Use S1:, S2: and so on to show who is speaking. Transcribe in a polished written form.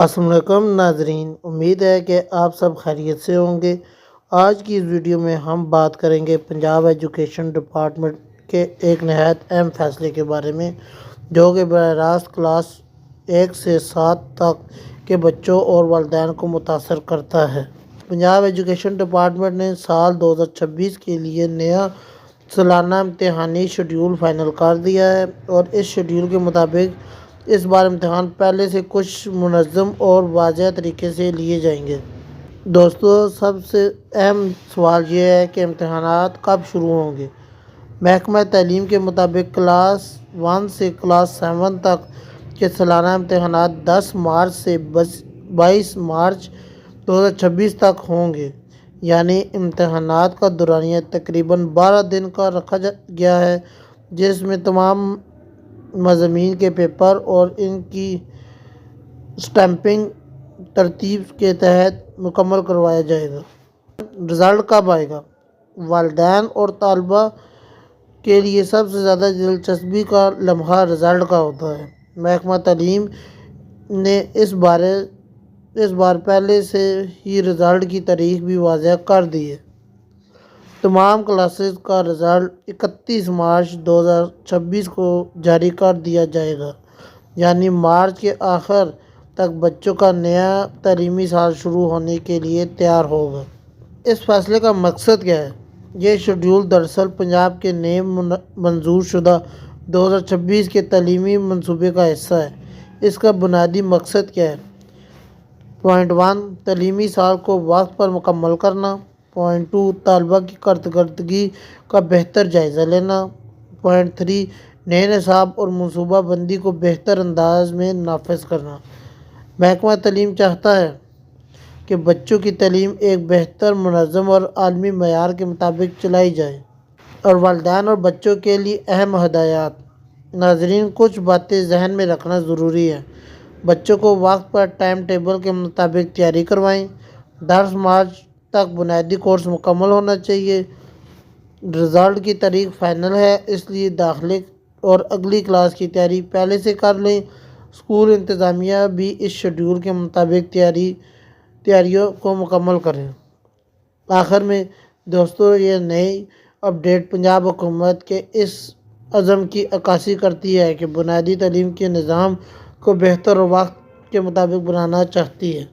S1: السلام علیکم ناظرین، امید ہے کہ آپ سب خیریت سے ہوں گے۔ آج کی اس ویڈیو میں ہم بات کریں گے پنجاب ایجوکیشن ڈپارٹمنٹ کے ایک نہایت اہم فیصلے کے بارے میں، جو کہ براہ راست کلاس 1 سے 7 تک کے بچوں اور والدین کو متاثر کرتا ہے۔ پنجاب ایجوکیشن ڈپارٹمنٹ نے سال 2026 کے لیے نیا سالانہ امتحانی شیڈول فائنل کر دیا ہے، اور اس شیڈول کے مطابق اس بار امتحان پہلے سے کچھ منظم اور واضح طریقے سے لیے جائیں گے۔ دوستو، سب سے اہم سوال یہ ہے کہ امتحانات کب شروع ہوں گے۔ محکمہ تعلیم کے مطابق کلاس 1 سے کلاس 7 تک کے سالانہ امتحانات 10 مارچ سے 22 مارچ 2026 تک ہوں گے، یعنی امتحانات کا دورانیہ تقریباً 12 دن کا رکھا گیا ہے، جس میں تمام مضامین کے پیپر اور ان کی اسٹیمپنگ ترتیب کے تحت مکمل کروایا جائے گا۔ رزلٹ کب آئے گا؟ والدین اور طلباء کے لیے سب سے زیادہ دلچسپی کا لمحہ رزلٹ کا ہوتا ہے۔ محکمہ تعلیم نے اس بار پہلے سے ہی رزلٹ کی تاریخ بھی واضح کر دی ہے۔ تمام کلاسز کا رزلٹ 31 مارچ 2026 کو جاری کر دیا جائے گا، یعنی مارچ کے آخر تک بچوں کا نیا تعلیمی سال شروع ہونے کے لیے تیار ہوگا۔ اس فیصلے کا مقصد کیا ہے؟ یہ شیڈول دراصل پنجاب کے نئے منظور شدہ 2026 کے تعلیمی منصوبے کا حصہ ہے۔ اس کا بنیادی مقصد کیا ہے؟ پوائنٹ 1، تعلیمی سال کو وقت پر مکمل کرنا۔ پوائنٹ 2، طلباء کی کارکردگی کا بہتر جائزہ لینا۔ پوائنٹ 3، نئے نصاب اور منصوبہ بندی کو بہتر انداز میں نافذ کرنا۔ محکمہ تعلیم چاہتا ہے کہ بچوں کی تعلیم ایک بہتر، منظم اور عالمی معیار کے مطابق چلائی جائے۔ اور والدین اور بچوں کے لیے اہم ہدایات۔ ناظرین، کچھ باتیں ذہن میں رکھنا ضروری ہے۔ بچوں کو وقت پر ٹائم ٹیبل کے مطابق تیاری کروائیں۔ 10 مارچ تک بنیادی کورس مکمل ہونا چاہیے۔ رزلٹ کی تاریخ فائنل ہے، اس لیے داخلے اور اگلی کلاس کی تیاری پہلے سے کر لیں۔ اسکول انتظامیہ بھی اس شیڈول کے مطابق تیاریوں کو مکمل کریں۔ آخر میں دوستو، یہ نئی اپڈیٹ پنجاب حکومت کے اس عزم کی عکاسی کرتی ہے کہ بنیادی تعلیم کے نظام کو بہتر اور وقت کے مطابق بنانا چاہتی ہے۔